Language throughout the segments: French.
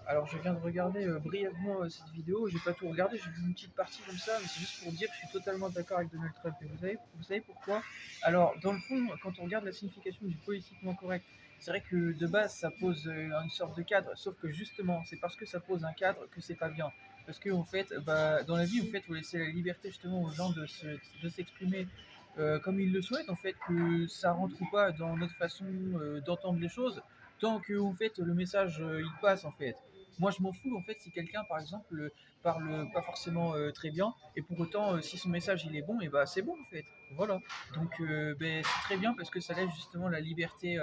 Alors je viens de regarder brièvement cette vidéo, j'ai pas tout regardé, j'ai vu une petite partie comme ça, mais c'est juste pour dire que je suis totalement d'accord avec Donald Trump. Et vous savez pourquoi? Alors dans le fond, quand on regarde la signification du politiquement correct, c'est vrai que de base ça pose une sorte de cadre, sauf que justement c'est parce que ça pose un cadre que c'est pas bien. Parce que en fait, bah, dans la vie, en fait, faut laisser la liberté justement aux gens de s'exprimer comme ils le souhaitent, en fait, que ça rentre ou pas dans notre façon d'entendre les choses, tant que en fait le message il passe en fait. Moi, je m'en fous en fait si quelqu'un, par exemple, parle pas forcément très bien, et pour autant, si son message il est bon, et bah c'est bon en fait. Voilà. Donc, ben, c'est très bien parce que ça laisse justement la liberté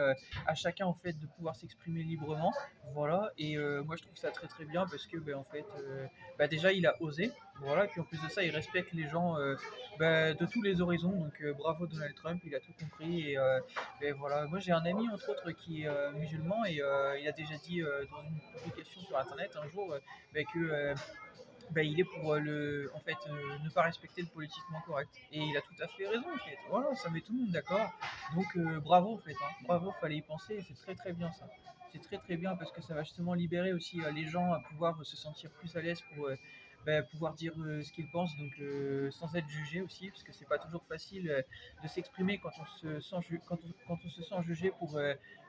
à chacun en fait de pouvoir s'exprimer librement. Voilà. Et moi, je trouve ça très très bien parce que, ben, en fait, bah, déjà il a osé. Voilà. Et puis en plus de ça, il respecte les gens bah, de tous les horizons. Donc, bravo Donald Trump, il a tout compris. Et voilà, moi j'ai un ami entre autres qui est musulman et il a déjà dit dans une publication sur internet un jour bah, que bah, il est pour en fait, ne pas respecter le politiquement correct. Et il a tout à fait raison en fait. Voilà, ça met tout le monde d'accord. Donc bravo en fait, hein. Bravo, fallait y penser. C'est très très bien ça. C'est très très bien parce que ça va justement libérer aussi les gens à pouvoir se sentir plus à l'aise pour bah, pouvoir dire ce qu'ils pensent, donc sans être jugé aussi, parce que c'est pas toujours facile de s'exprimer quand on se sent quand on se sent jugé pour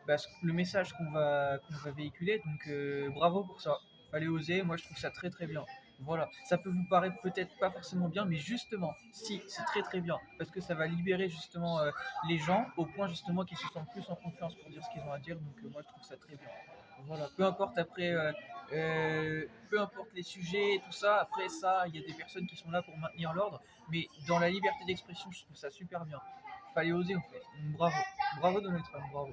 bah, le message qu'on va véhiculer. Donc bravo pour ça. Fallait oser. Moi je trouve ça très très bien. Voilà, ça peut vous paraître peut-être pas forcément bien, mais justement, si, c'est très très bien, parce que ça va libérer justement les gens au point justement qu'ils se sentent plus en confiance pour dire ce qu'ils ont à dire, donc moi je trouve ça très bien. Voilà, peu importe après, peu importe les sujets et tout ça, après ça, il y a des personnes qui sont là pour maintenir l'ordre, mais dans la liberté d'expression, je trouve ça super bien. Fallait oser en fait. Bravo, bravo Donald Trump, bravo.